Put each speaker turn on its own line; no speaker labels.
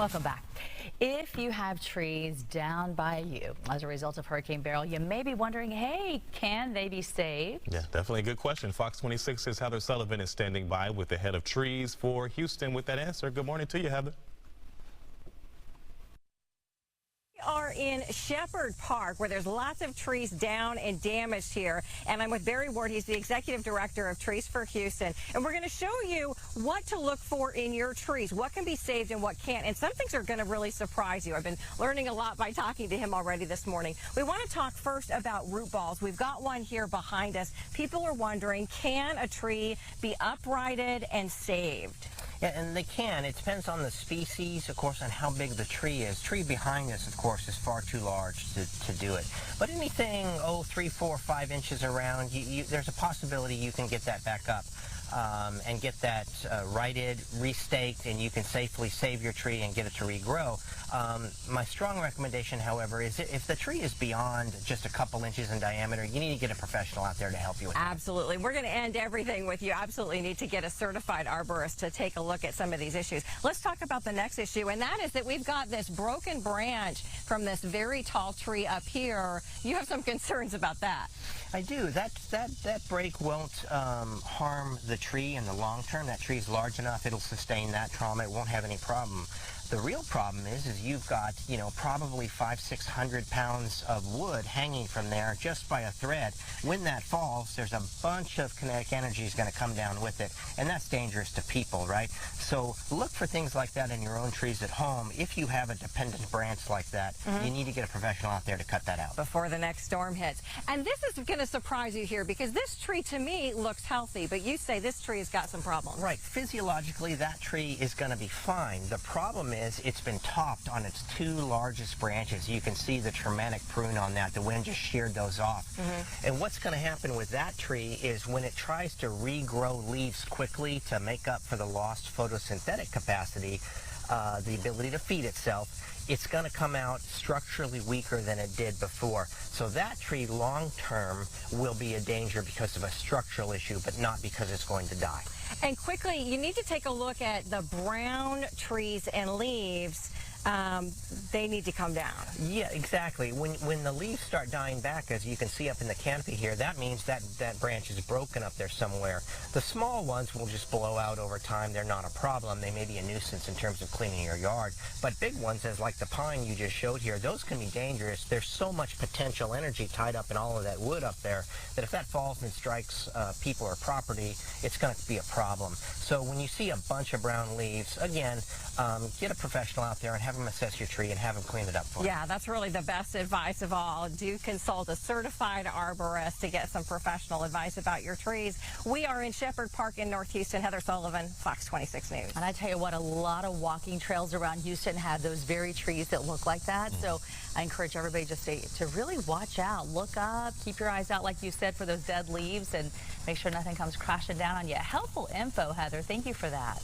Welcome back. If you have trees down by you as a result of Hurricane Beryl, you may be wondering, hey, can they be saved?
Yeah, definitely a good question. Fox 26's Heather Sullivan is standing by with the head of trees for Houston with that answer. Good morning to you, Heather.
We are in Shepherd Park, where there's lots of trees down and damaged here. And I'm with Beryl. He's the executive director of Trees for Houston. And we're going to show you what to look for in your trees, what can be saved and what can't. And some things are going to really surprise you. I've been learning a lot by talking to him already this morning. We want to talk first about root balls. We've got one here behind us. People are wondering, can a tree be uprighted and saved?
Yeah, and they can. It depends on the species, of course, and how big the tree is. Tree behind us, of course, is far too large to do it. But anything, 3, 4, 5 inches around, there's a possibility you can get that back up and get that righted, restaked, and you can safely save your tree and get it to regrow. My strong recommendation, however, is if the tree is beyond just a couple inches in diameter, you need to get a professional out there to help you with that.
Absolutely. We're going to end everything with you absolutely need to get a certified arborist to take a look at some of these issues. Let's talk about the next issue, and that is that we've got this broken branch from this very tall tree up here. You have some concerns about that.
I do. That break won't harm the tree in the long term. That tree is large enough, it'll sustain that trauma, it won't have any problem. The real problem is you've got, probably 500-600 pounds of wood hanging from there just by a thread. When that falls, there's a bunch of kinetic energy is going to come down with it, and that's dangerous to people, right? So look for things like that in your own trees at home. If you have a dependent branch like that, you need to get a professional out there to cut that out.
Before the next storm hits. And this is going to surprise you here, because this tree to me looks healthy, but you say this tree has got some problems.
Right. Physiologically, that tree is going to be fine. The problem is it's been topped on its 2 largest branches. You can see the traumatic prune on that. The wind just sheared those off. And what's going to happen with that tree is when it tries to regrow leaves quickly to make up for the lost photosynthetic capacity, the ability to feed itself, it's going to come out structurally weaker than it did before. So that tree long-term will be a danger because of a structural issue, but not because it's going to die.
And quickly, you need to take a look at the brown trees and leaves. They need to come down.
Yeah, exactly. When the leaves start dying back, as you can see up in the canopy here, that means that branch is broken up there somewhere. The small ones will just blow out over time. They're not a problem. They may be a nuisance in terms of cleaning your yard. But big ones, as like the pine you just showed here, those can be dangerous. There's so much potential energy tied up in all of that wood up there that if that falls and strikes people or property, it's going to be a problem. So when you see a bunch of brown leaves, again, get a professional out there and have them assess your tree and have them clean it up for you.
Yeah, that's really the best advice of all. Do consult a certified arborist to get some professional advice about your trees. We are in Shepherd Park in North Houston. Heather Sullivan, Fox 26 News.
And I tell you what, a lot of walking trails around Houston have those very trees that look like that. So I encourage everybody just to really watch out, look up, keep your eyes out, like you said, for those dead leaves, and make sure nothing comes crashing down on you. Helpful info, Heather. Thank you for that.